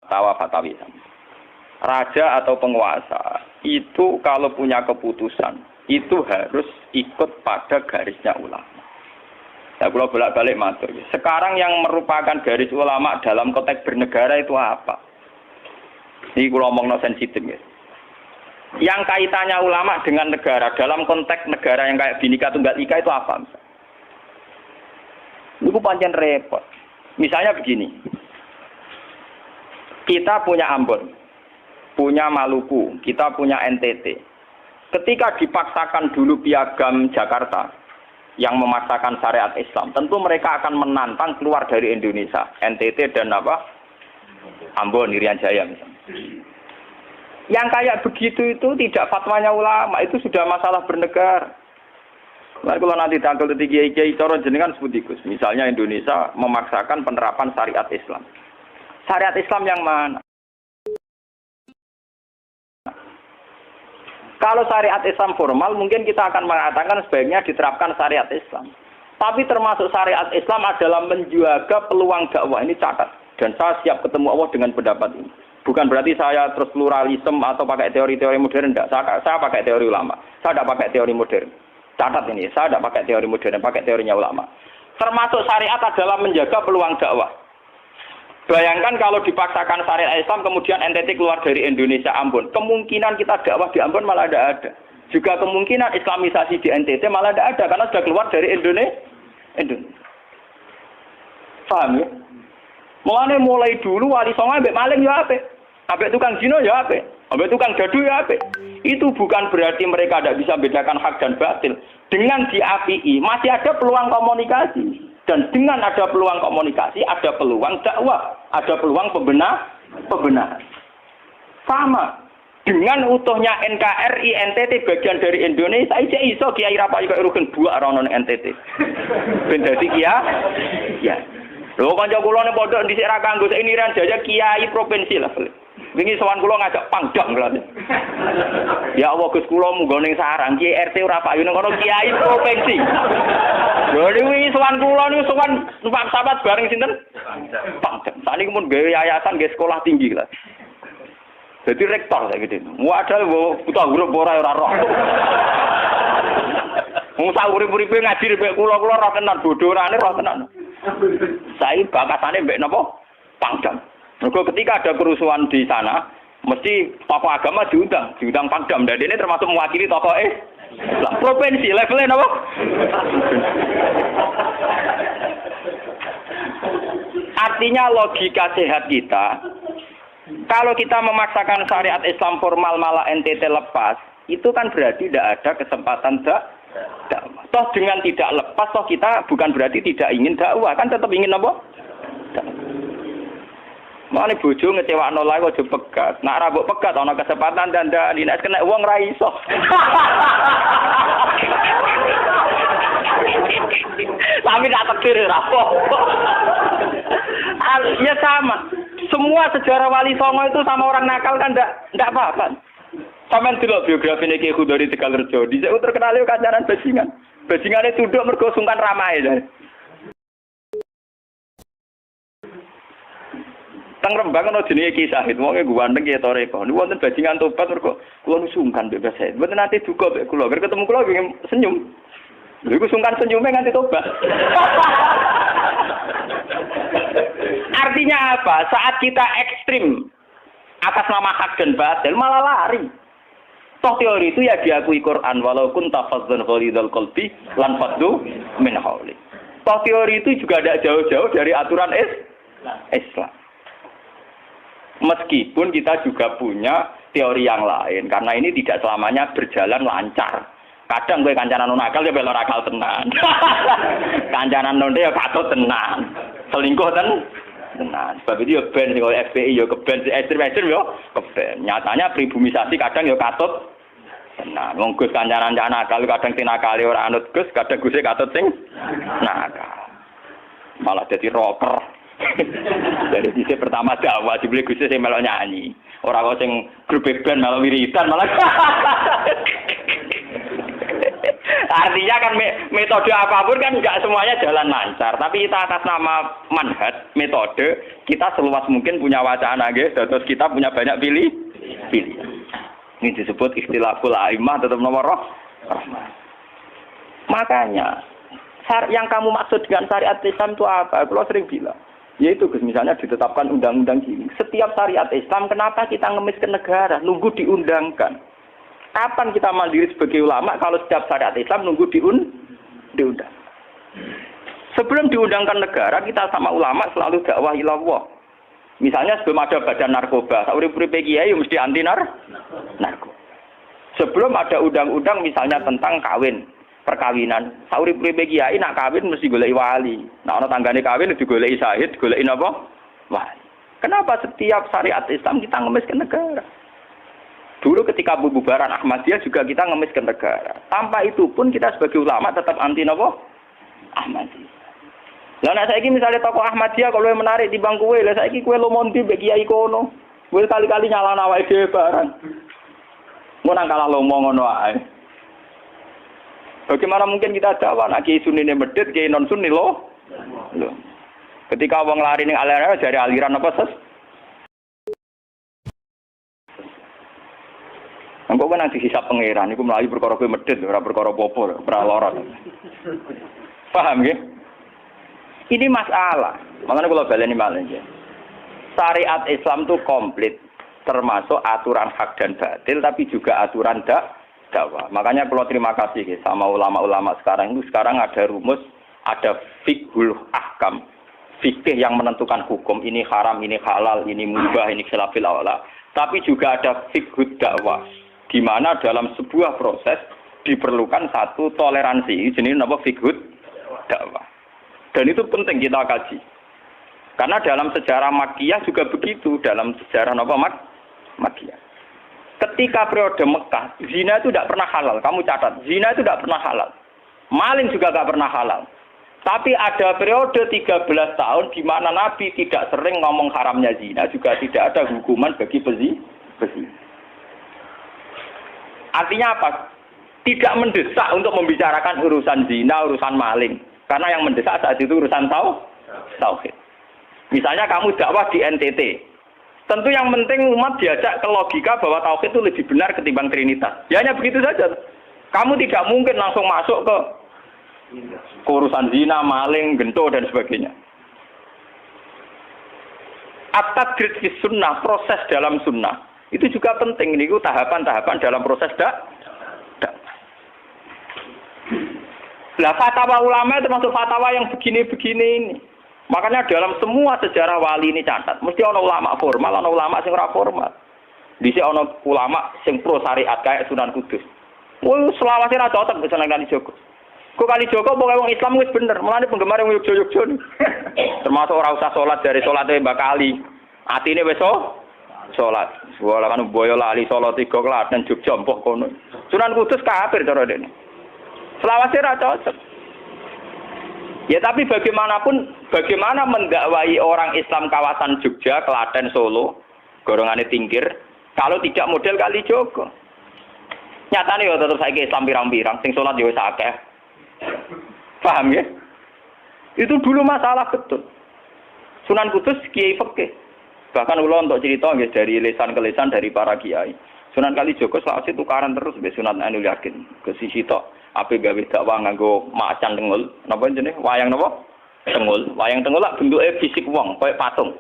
Fatawi. Raja atau penguasa itu kalau punya keputusan itu harus ikut pada garisnya ulama. Nah, kalau bolak-balik matur. Sekarang yang merupakan garis ulama dalam konteks bernegara itu apa? Ini kalau ngomong sensitif ya. Yang kaitannya ulama dengan negara dalam konteks negara yang kayak Bhinneka Tunggal Ika itu apa? Itu pancen repot. Misalnya begini. Kita punya Ambon, punya Maluku, kita punya NTT. Ketika dipaksakan dulu piagam Jakarta yang memaksakan syariat Islam, tentu mereka akan menantang keluar dari Indonesia, NTT dan Ambon, Irian Jaya misalnya. Yang kayak begitu itu tidak fatwanya ulama, itu sudah masalah bernegara. Nah, kalau nanti tanggal kiai cara jenengan sebutikus, misalnya Indonesia memaksakan penerapan syariat Islam. Syariat Islam yang mana? Kalau syariat Islam formal, mungkin kita akan mengatakan sebaiknya diterapkan syariat Islam. Tapi termasuk syariat Islam adalah menjaga peluang dakwah. Ini catat. Dan saya siap ketemu Allah dengan pendapat ini. Bukan berarti saya terus pluralisme atau pakai teori-teori modern. Tidak. Saya pakai teori ulama. Saya tidak pakai teori modern. Catat ini. Saya tidak pakai teori modern. Pakai teorinya ulama. Termasuk syariat adalah menjaga peluang dakwah. Bayangkan kalau dipaksakan syariat Islam kemudian NTT keluar dari Indonesia Ambon. Kemungkinan kita dakwah di Ambon malah tidak ada. Juga kemungkinan Islamisasi di NTT malah tidak ada karena sudah keluar dari Indonesia. Paham ya? Mulai dulu wali songo ambek maling ya apik. Ambek tukang zina ya apik. Ambek tukang dadu ya apik. Itu bukan berarti mereka tidak bisa bedakan hak dan batil. Dengan diapii masih ada peluang komunikasi. Dan dengan ada peluang komunikasi, ada peluang dakwah, ada peluang pembenahan. Sama. Dengan utuhnya NKRI, NTT bagian dari Indonesia, saya iso kiai rapai kok rugen buak rono NTT. Ben dadi ya. Lho kanca kula ning pondok dhisik ra kanggo ini ran jaya kiai provinsi lah. Wingi sowan kula ngajak pangdam lho. Ya Allah Gus kula munggo ning sarang kiai RT ora payu ning kono kiai provinsi. Lho wingi sowan kula niku sowan numpak sahabat bareng sinten? Pangdam. Saniki mun gawe yayasan nggih sekolah tinggi lah. Jadi rektor saya gitu. Waduh buta huruf ora roh. Wong sak urip-uripe ngaji mek kula roh tenan bodorane roh tenan. Saya bakasane mbek napa? Pangdam. Mergo ketika ada kerusuhan di sana, mesti tokoh agama diundang Pangdam. Dan ini termasuk mewakili tokoh Islam. Provinsi levelnya napa? Artinya logika sehat kita, kalau kita memaksakan syariat Islam formal malah NTT lepas, itu kan berarti tidak ada kesempatan dakwah. Toh dengan tidak lepas, toh kita bukan berarti tidak ingin dakwah, kan tetap ingin apa? Mane bojo ngecewakno lae aja pegat. Nak ra mbok pegat ana kesempatan dandani, nek kena wong ra iso. Tapi tak takdir ra apa. Ya sama. Semua sejarah Wali Songo itu sama orang nakal kan ndak apa-apa. Sampeyan delok biografi Ki Khudori Tegalrejo, dhisik terkenal yo kancanan bajingan. Bajingane tunduk mergo sungkan ramahe. Teng Rembang ana jenenge Ki Sahid, wonge ganteng ya toreko. Niku wonten bajingan tobat mergo kula nu sungkan mbek Mas Said. Mboten nate duka mbek kula, ger ketemu kula pengen senyum. Lha iku sungkan senyume nganti tobat. Artinya apa? Saat kita ekstrim atas nama hak dan batil malah lari. Toh teori itu ya diakui Quran walaupun tafazzan ghalidul qalbi lan faddu min hauli. Toh teori itu juga tidak jauh-jauh dari aturan Islam. Meskipun kita juga punya teori yang lain karena ini tidak selamanya berjalan lancar. Kadang gue kancanan nakal ya belok akal tenan. Kancanan nonde ya katut tenan. Selingkuh tenan. Sebab itu ya ben sing FPI ya keben ekstrem-ekstrem ya keben. Nyatanya pribumisasi kadang ya katut tenan. Wong Gus kancanan nakal kadang tinakali ora anut Gus, kadang Guse katut sing nakal. Malah jadi rocker. Dari sisi pertama dakwah dibeli Guse sing melok nyanyi. Ora kok sing grup band melok wiridan malah. Artinya kan metode apapun kan nggak semuanya jalan lancar. Tapi kita atas nama manhaj, metode, kita seluas mungkin punya wacana, terus kita punya banyak pilihan. Ini disebut ikhtilaful a'immah tetap nomor rahmah. Makanya yang kamu maksud dengan syariat Islam itu apa? Kalau sering bilang, yaitu misalnya ditetapkan undang-undang gini. Setiap syariat Islam, kenapa kita ngemis ke negara? Nunggu diundangkan. Kapan kita mandiri sebagai ulama kalau setiap syariat Islam nunggu diundang? Sebelum diundangkan negara, kita sama ulama selalu dakwah ilallah. Misalnya sebelum ada badan narkoba, sauri-uripe kiai mesti anti narkoba. Sebelum ada undang-undang misalnya tentang kawin, perkawinan, sauri-uripe kiai nak kawin mesti goleki wali. Nah ana tanggane kawin digoleki syahid, goleki napa? Wali. Kenapa setiap syariat Islam kita ngemis ke negara? Dulu ketika bubaran Ahmadiyah juga kita ngemis ke negara. Tanpa itu pun kita sebagai ulama tetap anti napa? Ahmadiyah. Lah nek saiki misalnya tokoh Ahmadiyah kalau menarik di bangku kowe, lah saiki kowe lomonti mbek kiai kono. Kowe kali-kali nyalahno awake dhewe barang. Mun nang kalah lomo ngono ae. Bagaimana mungkin kita dakwah nek kiai sunni medhit, kiai non sunni loh. Ketika wong lari ning aliran dari aliran apa ses? Engko kan nanti hisab pangeran iku mlayu perkara kowe medhit ora perkara apa-apa, ora lara. Paham nggih? Ini masalah. Makanya kalau baleni malih nggih. Syariat Islam itu komplit, termasuk aturan hak dan batil tapi juga aturan dakwah. Makanya kalau terima kasih sama ulama-ulama sekarang itu sekarang ada rumus, ada fiqhul ahkam. Fikih yang menentukan hukum ini haram, ini halal, ini mubah, ini khilafil aula. Tapi juga ada fiqhud dakwah. Di mana dalam sebuah proses diperlukan satu toleransi, jenis apa fiqhud dakwah. Dan itu penting kita kaji. Karena dalam sejarah Makkiyah juga begitu, dalam sejarah apa Makkiyah. Ketika periode Mekah, zina itu tidak pernah halal. Kamu catat, zina itu tidak pernah halal. Maling juga tidak pernah halal. Tapi ada periode 13 tahun di mana Nabi tidak sering ngomong haramnya zina, juga tidak ada hukuman bagi pezina. Artinya apa? Tidak mendesak untuk membicarakan urusan zina, urusan maling. Karena yang mendesak saat itu urusan tauhid. Misalnya kamu dakwah di NTT. Tentu yang penting umat diajak ke logika bahwa tauhid itu lebih benar ketimbang trinitas. Ya hanya begitu saja. Kamu tidak mungkin langsung masuk ke urusan zina, maling, gento, dan sebagainya. At-tadrid fi sunnah, proses dalam sunnah. Itu juga penting. Ini tahapan-tahapan dalam proses dakwah. Lah fatwa ulama termasuk fatwa yang begini-begini ini. Makanya dalam semua sejarah wali ini catat, mesti ana ulama formal, ana ulama sing ora formal. Dhisik ana ulama sing pro syariat kayak Sunan Kudus. Woi selawase ra cocok wis nang Kalijogo. Kok Kalijogo pokoke wong Islam wis bener, mulane penggemar wong Yogyakarta. Termasuk ora usah salat dari salate Mbak Kali. Atine wis salat. Wala kan boyo lali salat 3 Klaten Jogja mbok kono. Sunan Kudus kafir cara dene. Selawase ra cocok. Ya tapi bagaimanapun, bagaimana mendakwai orang Islam kawasan Jogja, Klaten, Solo, golongane tingkir, kalau tidak model Kalijogo. Nyatane ya tetep saiki Islam pirang-pirang, sing salat ya wis akeh. Paham ya? Itu dulu masalah betul. Sunan Kudus kiai fikih. Bahkan ulo untuk cerita nggih dari lisan ke lisan dari para kiai. Sunan Kalijogo selawase tukaran terus mbek Sunan Ainul Yakin ke sisi tok. Ape gawe dakwah nganggo macan tengul, napa jenenge? Wayang napa? Tengul. Wayang tengul lak bentuke fisik wong, koyo patung.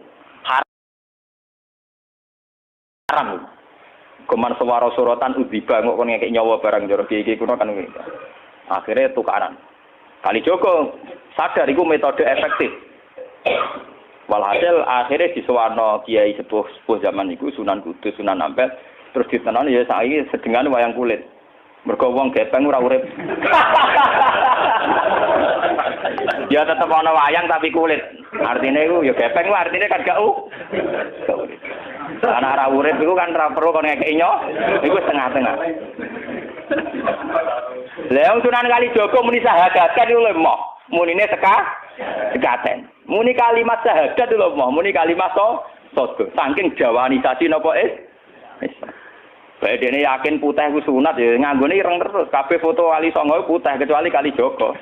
Haram. Kuman sewara sorotan udziba kok kon ngekek nyawa barang jero iki kuno kan. Akhirnya tukaran. Kalijogo sadar iku metode efektif. Walhasil akhirnya disuwarno kiai sepuh zaman iku Sunan Kudus, Sunan Ampel, terus ditenan ya saiki sedengan wayang kulit. Mergo wong gepeng ora urip. Ya tetep ana wayang tapi kulit. Artine iku ya gepeng ku artine kan gak urip. Ana ora urip iku kan ora perlu kon ngekeki nyo, iku setengah-tengah. Lah Sunan Kalijogo muni syahadat kan iku lemah. Munine sekaten. Muni kalimat syahadat lho mah, muni kalimat sodo. Saking jawanisasi napa Bae dene yakin putih ku sunat ya nganggone ireng terus. Kabeh foto wali songo putih kecuali kali Joko.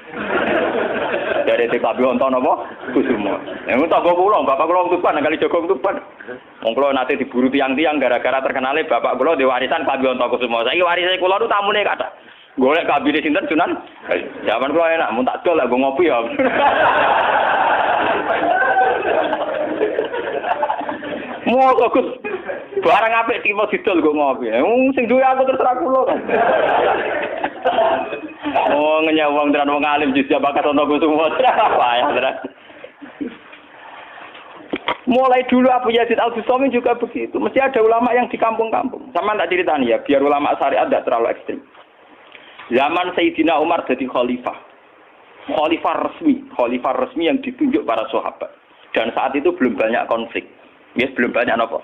Dari TKB wonten napa? Kusumo. Yang tangga kula, bapak kula Tuban kali Joko Tuban. Wong kula nate diburu tiang-tiang gara-gara terkenale bapak kula di warisan Kabeh wonten Kusumo. Saiki warise kula nu tamune kathah. Golek kabine sinten Sunan? Zaman kula enak mun tak dol lah go ngopi ya. Mau Gus. Barang apik timo didol go ngopi. Sing duwe aku terserah kula kan. Oh, ngenyawang tenan wong alim jus bakat ono Kusumo. Payah tenan. Mulai dulu Abu Yazid Al-Bustami juga begitu. Mesti ada ulama yang di kampung-kampung. Sama tak ceritani ya, biar ulama syariat tidak terlalu ekstrim. Zaman Sayyidina Umar jadi khalifah. Khalifah resmi yang ditunjuk para sahabat. Dan saat itu belum banyak konflik. Yes, belum banyak apa.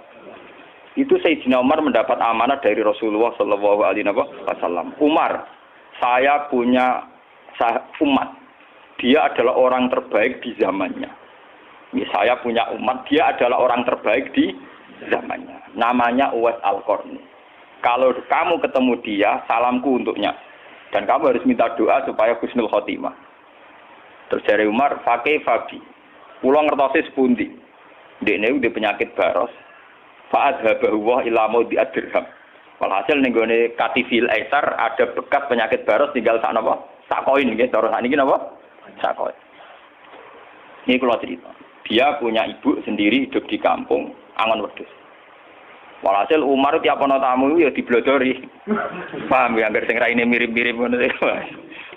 Itu Sayyidina Umar mendapat amanah dari Rasulullah sallallahu alaihi wasallam. Umar, saya punya umat. Dia adalah orang terbaik di zamannya. Saya punya umat, dia adalah orang terbaik di zamannya. Namanya Uwais Al-Qarni. Kalau kamu ketemu dia, salamku untuknya. Dan kamu harus minta doa supaya husnul khotimah. Terus dari Umar, fakih fabi. Pulau ngertosis pundi. Dia udah penyakit baros. Fa'adhabahu wa ilamu di'adirham. Walhasil nenggone katifil aisar ada bekas penyakit baros tinggal sak napa? Sak koin nggih, cara sakniki napa? Sak koin. Ini kula cerita. Dia punya ibu sendiri hidup di kampung Angon Wedhus. Walhasil Umar tiap ana tamu ya diblodori. Paham ya anggar sing raine mirip-mirip ngono.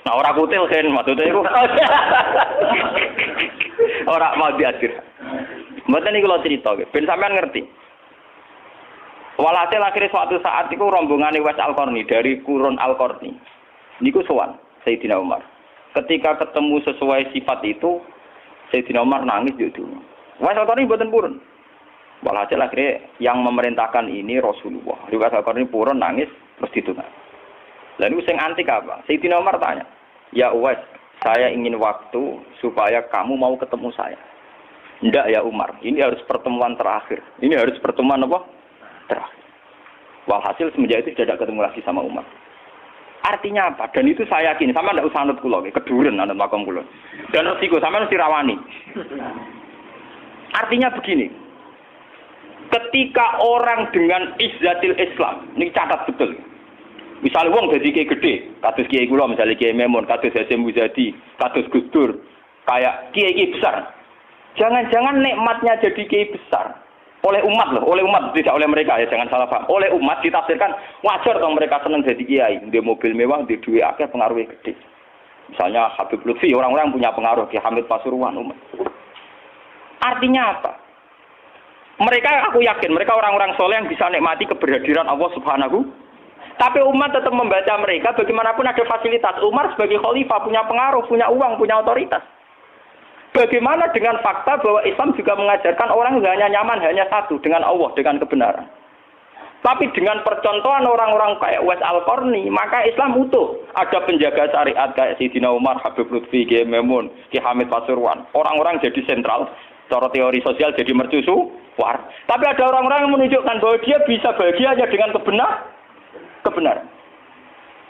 Nah ora kutil kan maksudnya iku. Ora mau diadir. Mboten iki kula cerita ben sampean ngerti. Walhasil akhirnya suatu saat itu rombongan Uwais Al-Qarni dari Qurun Al-Qarni. Niku sowan Sayyidina Umar. Ketika ketemu sesuai sifat itu, Sayyidina Umar nangis juga. Uwais Al-Qarni mboten purun. Walhasil akhirnya yang memerintahkan ini Rasulullah. Uwais Al-Qarni purun nangis terus ditunggu. Lalu sing antik apa? Sayyidina Umar tanya, "Ya Uwais, saya ingin waktu supaya kamu mau ketemu saya." "Ndak ya Umar, ini harus pertemuan terakhir. Ini harus pertemuan apa? Terakhir." Walhasil semenjak itu tidak ketemu lagi sama Umar. Artinya apa? Dan itu saya yakin, sama ndak usah anut kula, keduren anut makom kula. Dan resiko sama mesti rawani. Artinya begini. Ketika orang dengan izzatil Islam, ini catat betul. Misalnya wong dadi kiai gede, kados kiai kula misalnya Kiai Memun, kados Hasyim Muzadi, kados Gus Dur, kayak kiai besar. Jangan-jangan nikmatnya jadi kiai besar oleh umat loh, oleh umat tidak oleh mereka ya, jangan salah paham. Oleh umat ditafsirkan wajar dong mereka senang jadi kiai, di mobil mewah, di duit akeh pengaruhnya gede. Misalnya Habib Lutfi, orang-orang punya pengaruh, Ki Hamid Pasuruan umat. Artinya apa? Mereka, aku yakin mereka orang-orang soleh yang bisa nikmati keberhadiran Allah Subhanahu. Tapi umat tetap membaca mereka, bagaimanapun ada fasilitas. Umar sebagai khalifah punya pengaruh, punya uang, punya otoritas. Bagaimana dengan fakta bahwa Islam juga mengajarkan orang hanya nyaman hanya satu, dengan Allah, dengan kebenaran. Tapi dengan percontohan orang-orang kayak Uwais Al-Qarni, maka Islam utuh. Ada penjaga syariat kayak Sayyidina Umar, Habib Lutfi, Kiai Memun, Ki Hamid Pasuruan. Orang-orang jadi sentral, cara teori sosial jadi mercusuar. Tapi ada orang-orang yang menunjukkan bahwa dia bisa bahagia hanya dengan kebenaran.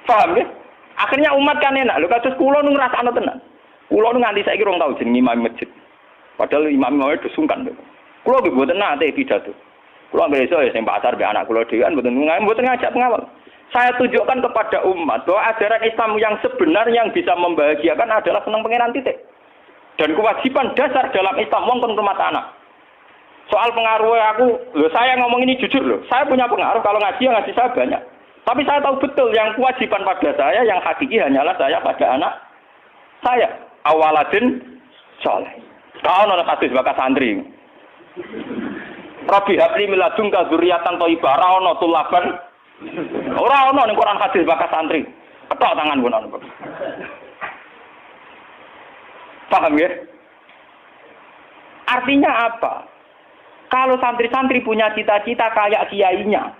Paham ya? Akhirnya umat kan enak. Lho kados kula nu ngrasakno tenan. Kula nu nganti saiki rong tau jeneng imam masjid. Padahal imam itu sungkan. Kula nggih mboten nate pidato. Kula nggih iso ya sing pasar be anak kula dhewean mboten ngajak pengawal. Saya tunjukkan kepada umat bahwa ajaran Islam yang sebenar yang bisa membahagiakan adalah senang pangeran titik. Dan kewajiban dasar dalam Islam wong kon rumah anak. Soal pengaruh aku, lho saya ngomong ini jujur loh. Saya punya pengaruh kalau ngaji ya ngaji saya banyak. Tapi saya tahu betul yang kewajiban pada saya yang hakiki hanyalah saya pada anak saya. Awaladin soleh. Kau nona kasus bakas santri. Rabbi habli miladunka dzurriatan thayyibah ra ono tulaban. Ora ono ning Quran hadis bakas santri. Ketok tangan pun ono. Paham ya? Artinya apa? Kalau santri-santri punya cita-cita kayak kiainya,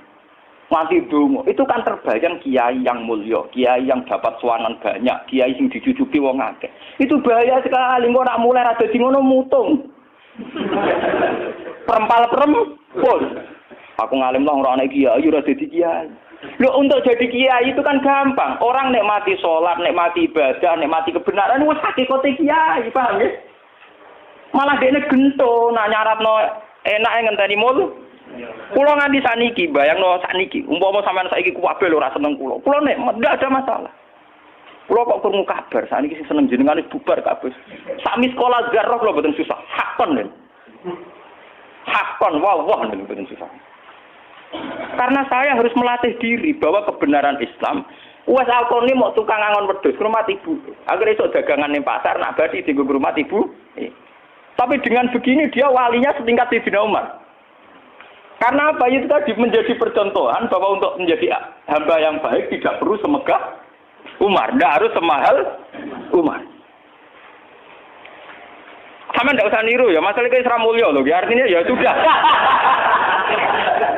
mati dungo, itu kan terbayang kiai yang mulya, kiai yang dapat suanan banyak, kiai yang dijujuki wong akeh. Itu bahaya sekali, kok nak mulai rada di ngono mutung. Perempal-perempul. Aku ngalim lah ora ana kiai, ora dadi kiai. Loh, untuk jadi kiai itu kan gampang. Orang nikmati sholat, nikmati ibadah, nikmati kebenaran wis hakikate kiai, paham ya? Malah dene gento nak nyaratno enak ngenteni mul. Kula nganti saniki bayangno saniki, umpama sampean saiki kuwabe lho ora seneng kula. Kula nek ndak ada masalah. Kula kok krungu kabar saniki sing seneng jenengane bubar kabeh. Sami sekolah garah kula mboten susah. Hakon lho. Hakon wah niku mboten susah. Karena saya harus melatih diri bahwa kebenaran Islam wes alkoni mau tukang angon wedhus ke rumah ibu. Agar esuk dagangan ning pasar nak badi dienggo ke rumah ibu. Tapi dengan begini dia walinya setingkat Sayyidina Umar. Karena apa? Itu tadi menjadi percontohan bahwa untuk menjadi hamba yang baik tidak perlu semegah Umar, tidak harus semahal Umar. Sama tidak usah niru ya, masalah itu Isra Mulya loh, artinya ya sudah.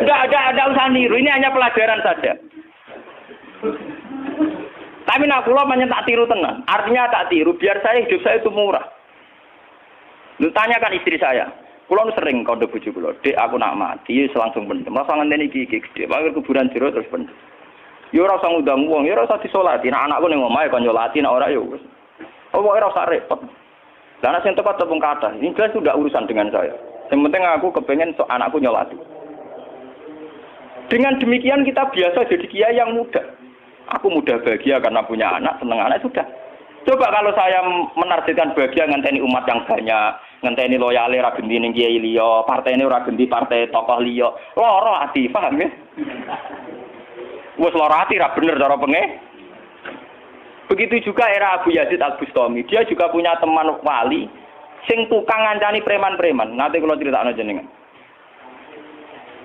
Tidak usah niru, ini hanya pelajaran saja. Tapi nak kula pancen tak tiru tenan. Artinya tak tiru, biar hidup saya itu murah. Lu tanyakan istri saya. Kula sering kode bojo kula, "Dek, aku nak mati langsung pendem. Rasa ngenteni iki gede, bangun kuburan jero terus pendem." Ya ora usah ngundang wong, ya ora usah disolati. Nek anakku ning omahe kon nyolati, nek ora ya wis. Pokoke ora usah repot. Lah nek sing tepat tepung kathah, ini jelas sudah urusan dengan saya. Yang penting aku kepengen anakku nyolati. Dengan demikian kita biasa jadi kiai yang muda. Aku mudah bahagia karena punya anak, seneng anak sudah. Coba kalau saya menargetkan bahagia ngenteni umat yang banyak, ngenteni loyale ra genti ning kiai liya, partene ora genti partai tokoh liya. Loro ati, paham ya? Wes loro ati ra bener cara penge. Begitu juga era Abu Yazid Al-Bustami. Dia juga punya teman wali sing tukang ngancani preman-preman. Nanti kalau critakno jenengan.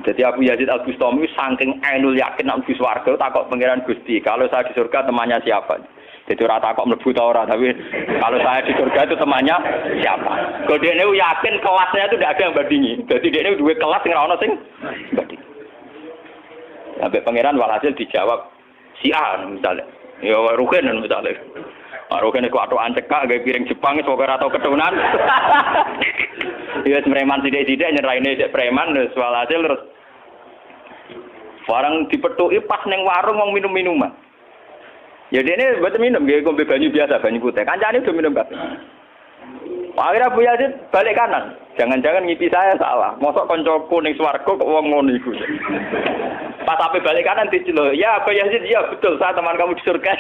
Jadi Abu Yazid Al-Bustami saking ainul yakin nang Gus warga takok pangeran Gusti, kalau saya di surga temannya siapa? Jadi ora takok mlebu ta ora, tapi kalau saya di surga itu temannya siapa? Kok dekne yakin kelasnya itu tidak ada yang bandingi. Jadi dekne duwe kelas sing ora ono sing banding. Sampai pangeran walhasil dijawab si A misalnya. Ya Rugen misalnya. Rugen iku atokan cekak gawe piring Jepang sok ora tau ketunan. Ya preman sithik-sithik nyeraine sik preman terus walhasil terus barang dipethuki pas ning warung wong minum-minuman. Ya dene mboten minum nggih ngombe banyu biasa, banyu putih. Kancane udah minum kabeh. Akhirnya Abu Yazid balik kanan. Jangan-jangan ngipi saya salah. Mosok kancaku ning swarga kok wong ngono iku. Pas sampai balik kanan diceluk. Ya Abu Yazid, ya betul, saya teman kamu di surga.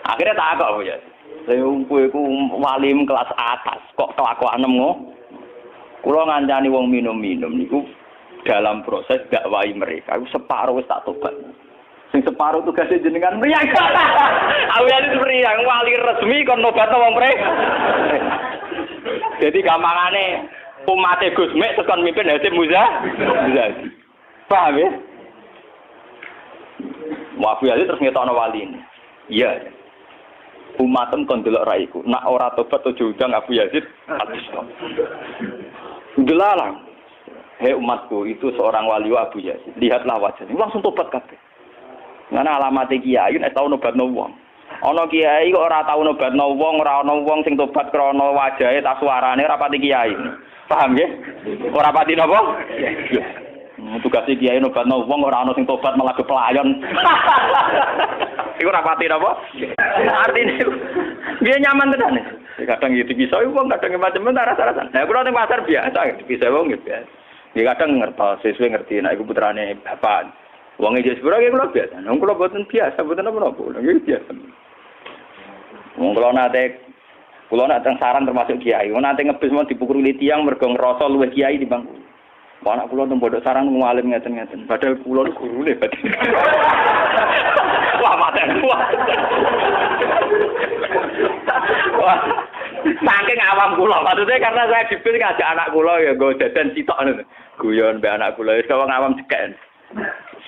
Akhirnya tak kok Abu Yazid. Saya kowe iku walim kelas atas, kok kelakuanem ngono. Kula ngancani wong minum-minum niku dalam proses dakwahi mereka. Aku separuh wis tak tobat. Sing separuh tugasnya jenengan mriyang. Aku jadi mriyang wali resmi kon nobatno wong mereka. Jadi gampangane umate Gus Mek terus kon mimpin Hasim Muzadi. Paham ya? Wafu ya terus ngetokno wali ini. Iya. Umatem kon delok raiku. Nak ora tobat ojo undang Abu Yazid Al-Bustami. Delalang. Hei umatku, itu seorang wali Abu Yazid. Lihatlah wajahnya. Langsung tobat kabeh. Ngene alamate kiai nek tau nobatno wong. Ana kiai kok ora tau nobatno wong, ora ana wong sing tobat krana wajahe ta suarane ora pati kiai. Paham nggih? Ora pati napa? Iya. Tugase kiai nobatno wong ora ana sing tobat malah kepelayon. Iku ora pati napa? Artine dia nyaman tenan. Kadang gitu bisa wong kadang macam-macam rasa-rasa. Nah, kula ning pasar biasa bisa wong gitu ya. Dia kadang ngerti, sesuai ngerti, nek iku putrane bapak. Wong iki sepuro iki kula biasa. Wong kula boten biasa, boten apa-apa. Lha iki biasa. Wong kula nate teng saran termasuk kiai. Wong nate ngebis mau dipukuli tiyang mergo ngrasa luwih kiai timbang kula. Anak kula teng pondok sarang ngalim ngeten-ngeten. Padahal kula niku gurune batin. Wah, maten. Wah. Saking awam kula, maksudnya karena saya dipilih ngajak anak kula ya nggo dadan sitok ngono. Guyon mbek anak kula wis wong awam cekek.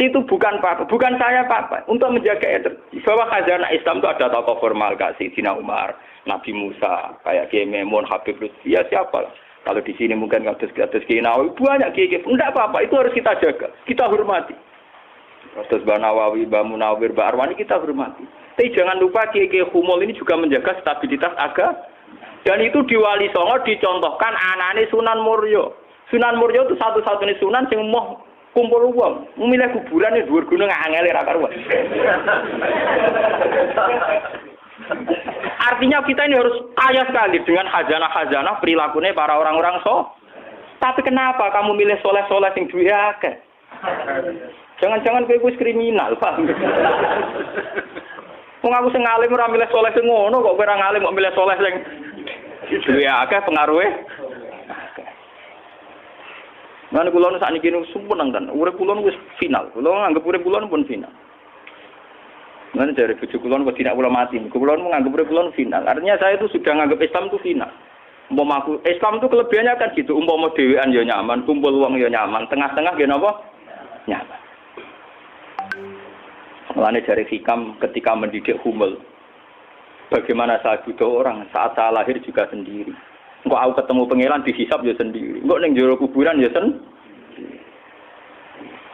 Situ bukan apa-apa, bukan saya apa-apa. Untuk menjaga itu bahwa khazanah Islam itu ada tokoh formal kayak Sayyidina Umar, Nabi Musa, kayak Kiai Memun, Habib Lutfi, ya siapa lah. Kalau di sini mungkin kados Kiai Nawawi, banyak kiai-kiai. Enggak apa-apa, itu harus kita jaga, kita hormati. Kados Mbah Nawawi, Mbah Munawir, Mbah Arwani kita hormati. Tapi jangan lupa kiai-kiai humul ini juga menjaga stabilitas agama. Dan itu di Wali Songo dicontohkan anane Sunan Muryo. Sunan Muryo itu satu-satunya sunan sing mau kumpul uang. Memilih kuburan di dhuwur gunung angel ra karuan. Artinya kita ini harus kaya sekali dengan khazanah-khazanah perilakunya para orang-orang Tapi kenapa kamu milih soleh-soleh sing duwe akeh? Jangan-jangan kowe wis kriminal, Pak. Wong aku sing alim ora milih soleh sing ngono kok kowe ora ngalim kok milih soleh sing duwe akeh pengaruhe. Lan kula nu sakniki nu sumpun nang urip kula wis final. Kula nganggep urip kula pun final. Mana dari bojo kula kok tidak kula mati. Kula menganggap urip kula final. Artinya saya itu sudah nganggap Islam itu final. Umpama aku Islam itu kelebihannya kan gitu. Umpama dhewean ya nyaman, kumpul wong ya nyaman, tengah-tengah ya napa? Nyaman. Mulane dari hikam ketika mendidik Humul. Bagaimana saya butuh orang saat saya lahir juga sendiri. Engko aku ketemu pangeran dihisab ya sendiri. Engko ning jero kuburan ya sendiri.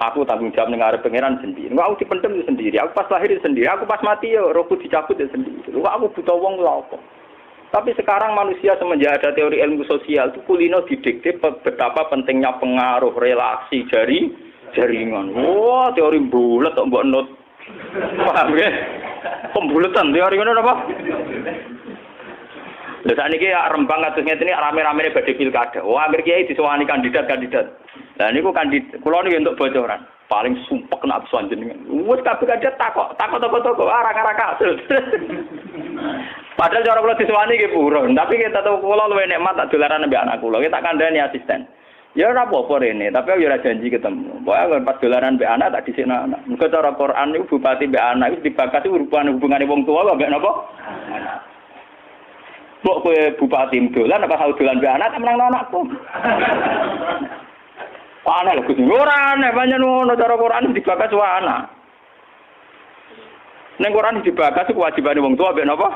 Aku tanggung jawab ning arep pangeran sendiri. Engko aku dipendem ya sendiri. Aku pas lahir ya sendiri. Aku pas mati ya rohku dicabut ya sendiri. Engko aku butuh wong lha apa? Tapi sekarang manusia semenjak ada teori ilmu sosial itu kulino didikte betapa pentingnya pengaruh relasi jaringan. Wah, teori bulat kok mbok not. Paham ya? Pembulatan teori ngono apa? Lha sakniki Rembang kados ngene iki rame-ramene badhe pilkada. Wah, akhir kiai disowani kandidat-kandidat. Lah niku kula niku entuk bocoran. Paling sumpek nek absen jenengan. Wes kabeh kandidat takok arah-arah kasus. Padahal cara kula disowani nggih purun, tapi kita tahu kula luwih nikmat tak dolaran ambek anak kula. Kita kandhani asisten. Ya ora apa-apa rene, tapi aku ora janji ketemu. Pokoke pas dolaran ambek anak tak dhisikno anak. Mergo cara Quran niku bupati ambek anak wis dibakati hubungane wong tuwa ambek napa? Anak. Mbok kowe bupati dolan apa tau dolan ambek anak menang anakku. Aneh lho Gus. Ora aneh pancen ngono cara Quran dibakas wae anak. Ning Quran dibakas kewajibane wong tuwa ambek napa?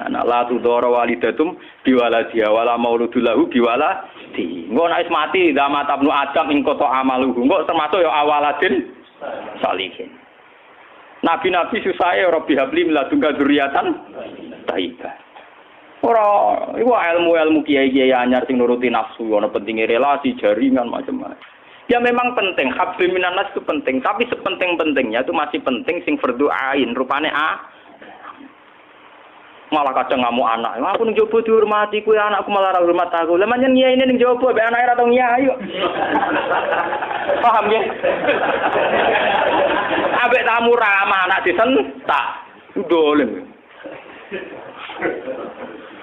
Anak la tudara walidatum biwaladiha wala mauludul lahu biwaladi. Engko nek wis mati zaman tabnu adam ing kota amaluhu. Engko termasuk ya awaladin salihin. Nabi-nabi susahe Rabbi habli miladunka dzurriatan thayyibah. Ora iku ilmu-ilmu kiai-kiai anyar sing nuruti nafsu ana pentinge relasi jaringan macam-macam. Ya memang penting hablum minanas itu penting, tapi sepenting-pentingnya itu masih penting sing fardhu ain rupane malah kadang ngamuk anak. Aku ning jowo dihormati, kuwi anakku malah ora hormat aku. Lah manjen ngiyaine ning jowo mbek anake ora tau ngiyai kok. Paham ya? Ambek tamu ramah anak disentak. Dolen.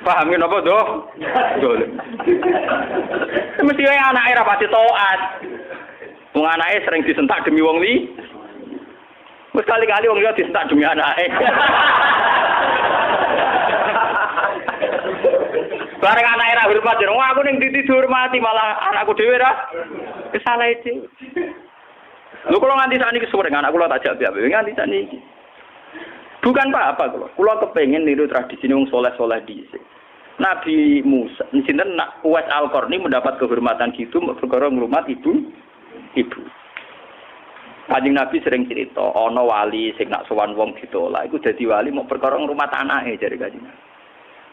Paham ya napa, Doh? Dolen. Mesti wae anake ora pati taat. Wong anake sering disentak demi wong li. Wis kali-kali wong liya disentak demi anake. Bareng anake ra hormat jero aku ning dihormati malah anakku dhewe ra salah iki. Lho kula nganti sakniki sore anak kula tak jak piye nganti sakniki. Bukan apa-apa kula. Kula kepengin niru tradisi wong saleh-saleh dhisik. Nabi Musa, sinten Uwais Al-Qarni mendapat kehormatan gitu perkara ngrumat ibu. Kanjeng Nabi sering cerita ana wali sing nak sowan wong ditolak iku dadi wali mau perkara ngrumat anake jare Kanjeng Nabi.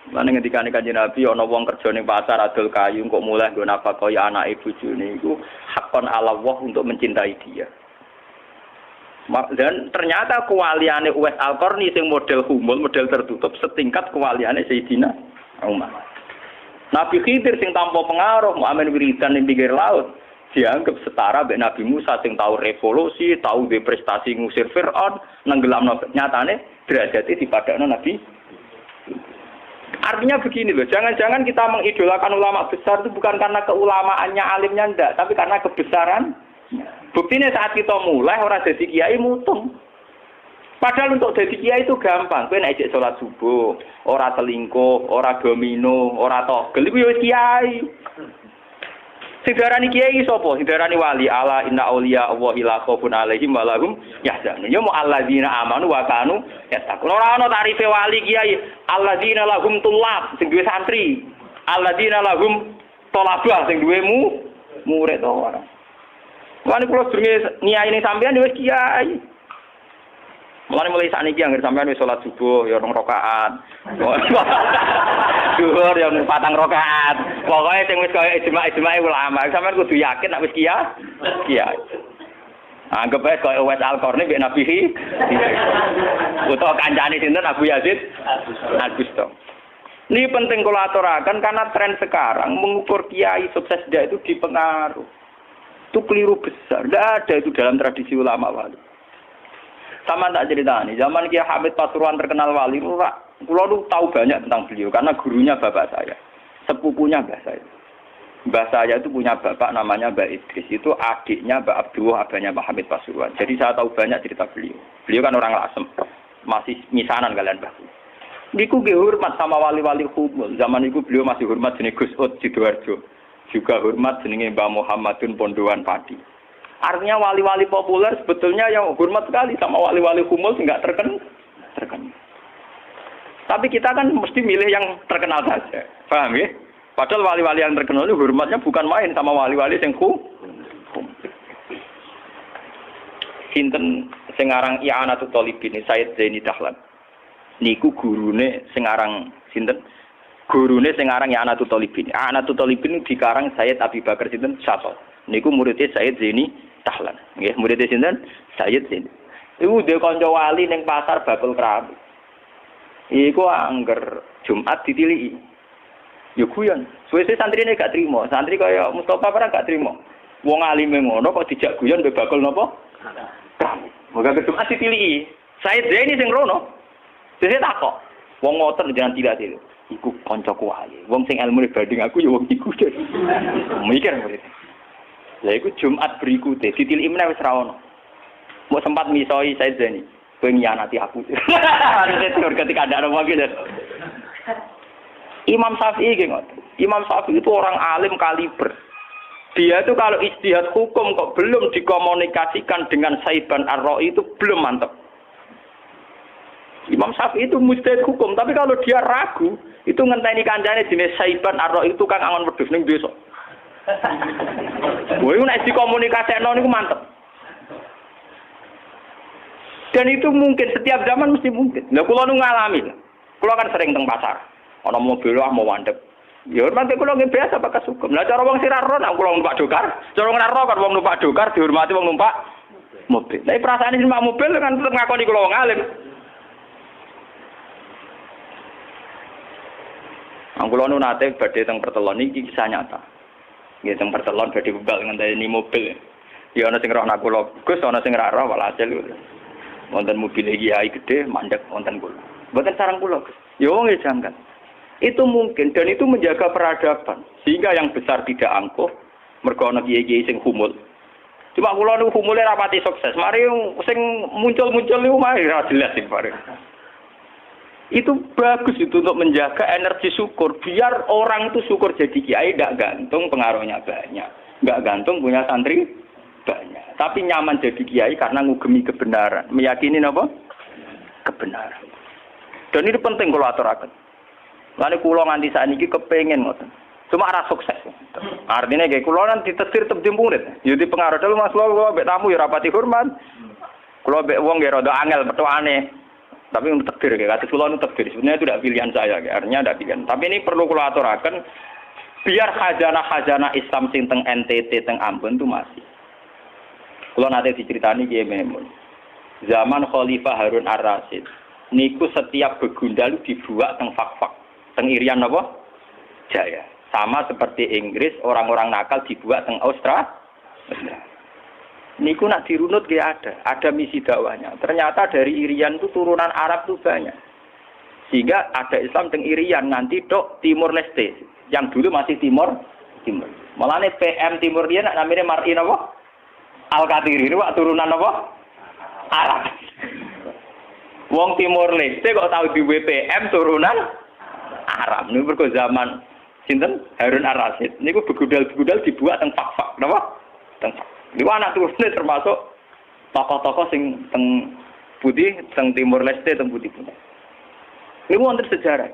Lan ngendikane Kanjeng Nabi ana wong kerja ning pasar adol kayu kok mulai nggo nafkah ya anake bojone iku hakon ala Allah untuk mencintai dia. Dan ternyata kewaliane Uwais Al-Qarni sing model humul, model tertutup setingkat kewaliane Sayyidina Umar. Nabi Khidir sing tanpa pengaruh muamen wiridan ning pinggir laut dianggap setara mbek Nabi Musa sing tahu revolusi, tahu dhe prestasi ngusir Firaun, nenggelamno nyatane derajate dipadakno Nabi. Artinya begini loh, jangan-jangan kita mengidolakan ulama besar itu bukan karena keulamaannya, alimnya ndak, tapi karena kebesaran. Buktinya saat kita mulai orang jadi kiai mutung. Padahal untuk jadi kiai itu gampang. Kowe nek salat subuh, ora selingkuh, ora domino, ora togel iku ya kiai. Sing darani kiai sapa? Sing darani wali. Ala inna auliya Allahi la khaufun alaihim wa lahum yahzanun. Ya mu alladzina amanu wa kanu yattaqun. Ora ana tarife wali kiai. Alladzina lahum tulab sing duwe santri. Alladzina lahum thalabah sing duwe murid ora. Lan kula jenenge nyai ning sampeyan wis kiai. Mulai sakniki anggere sampean wis salat subuh ya 2 rakaat. Zuhur ya 4 rakaat. Pokoke sing wis kaya ijma' ulama, sampean kudu yakin nek wis kiai. Anggap ae kaya Uwais Al-Qarni mbek Nabi utawa kancane sinten Abu Yazid Al-Bustami. Ini penting kula aturaken karena tren sekarang mengukur kiai sukses dia itu dipengaruh. Itu keliru besar. Tidak ada itu dalam tradisi ulama wali. Sama tak cerita nih, zaman Kiai Hamid Pasuruan terkenal wali, kula tahu banyak tentang beliau karena gurunya bapak saya, sepupunya mbah saya. Mbah saya itu punya bapak namanya Mbak Idris, itu adiknya Mbak Abdullah, abahnya Mbak Hamid Pasuruan. Jadi saya tahu banyak cerita beliau. Beliau kan orang Lasem, masih misanan kalian Mbah. Niku nggih hormat sama wali-wali humul. Zaman itu beliau masih hormat jenenge Gus Ud Sidoarjo. Juga hormat jenenge Mbah Muhammadun Pondowan Padi. Artinya wali-wali populer sebetulnya yang hormat sekali sama wali-wali humul nggak terkenal. Tapi kita kan mesti milih yang terkenal saja. Paham ya? Padahal wali-wali yang terkenal itu hormatnya bukan main sama wali-wali yang Sinten sing aran I'anatul Thalibin Sayyid Zaini Dahlan. Niku gurune sing aran sinten? Gurune sing aran I'anatul Thalibin. I'anatul Thalibin dikarang Sayyid Abi Bakar sinten Syato. Niku muridé Sayyid Zaini Dahlan. Nggih, muridé sinten? Sayyid Zaini. Iku dhe kanca wali ning pasar Bakul Keramik. Iku angger Jumat ditiliki. Ya guyon. Suwe-suwe santrine gak trimo. Santri kaya Mustofa ora gak trimo. Wong alime ngono kok dijak guyon mbek bakul napa? Moga Jumat ditiliki. Sayyid Zaini sing rono. Dene takok. Wong ngoten jangan tidak-tidak. Iku kancaku wae. Wong sing ilmune banding aku ya wong iku. Mikir murid. Lah iku Jumat berikutnya ditiliki meneh wis ra ono. Mau sempat misoi Sayyid Zaini. Kowe nyianati aku. Harusnya ketika ada orang gitu. Imam Syafi'i gitu. Imam Syafi'i itu orang alim kaliber. Dia itu kalau ijtihad hukum kok belum dikomunikasikan dengan Saiban Ar-Ra'i itu belum mantap. Imam Syafi'i itu mujtahid hukum, tapi kalau dia ragu, itu ngenteni kancane jenis Saiban Ar-Ra'i itu kang angon wedhus ning desa. Wah, itu nek dikomunikasekno niku mantep. Dan itu mungkin setiap zaman mesti mungkin. Lah kula nu ngalami. Kula kan sering teng pasar. Ana mobil mau mandek. Ya hormati kula nggih biasa pakai sukum. Lah cara wong sira ro nek kula numpak dokar, cara ora ro kan wong numpak dokar dihormati wong numpak mobil. Lah perasaane numpak mobil kan tetep ngakoni kula wong alim. Kula nu nate badhe teng pertelon iki kisah nyata. Nggih teng pertelon badhe bebal ngenteni mobil. Ya ana sing roh nak kula, Gus ana sing ra roh walhasil. Wonten mobil kiai gede mandek wonten kula. Mboten sareng kula, Gus. Ya wong e janggal. Itu mungkin dan itu menjaga peradaban sehingga yang besar tidak angkuh mergo ana kiai-kiai sing humul. Cuma kula niku humule rapati sukses. Mari sing muncul-muncul niku mari ra jelas sing bareng. Itu bagus itu untuk menjaga energi syukur biar orang itu syukur jadi kiai tidak gantung pengaruhnya banyak, nggak gantung punya santri banyak, tapi nyaman jadi kiai karena ngugemi kebenaran, meyakini apa? Kebenaran. Dan ini penting kalau aturaken. Lalu kulo nganti saat ini kepengen ngoten. Cuma arah sukses. Artinya kayak kulo nanti tetir tebdi murid. Jadi pengaruh dulu mas kulo mbek tamu ya rapati hormat. Kulo mbek wong ya rada angel petuane. Tapi untuk takdir kayak kata kulo untuk takdir. Sebenarnya itu tidak pilihan saya, artinya tidak pilihan. Tapi ini perlu kulo aturaken biar khazanah Islam sing teng NTT teng Ambon itu masih. Kulo nanti diceritani Kiai Maimun. Zaman Khalifah Harun Ar-Rasyid. Niku setiap begundal dibuat teng fak-fak. Teng Irian apa? Jaya. Sama seperti Inggris, orang-orang nakal dibuat teng Australia. Niku nak dirunut gak ada misi dakwahnya. Ternyata dari Irian itu turunan Arab itu banyak. Sehingga ada Islam teng Irian nanti dok Timur Leste. Yang dulu masih Timur. Malahnya PM Timur dia nak namanya Mar'in apa? Al-Qatiri itu turunan apa? Arab. Wong Timur Leste kok tahu di WPM turunan Arab. Ini berko zaman sinten Harun Ar-Rasyid. Niku begudal-begudal dibuat teng fak-fak, napa? Teng fak. Niku anak turune termasuk tokoh-tokoh sing teng putih, teng Timur Leste, teng putih. Niku wonten sejarah.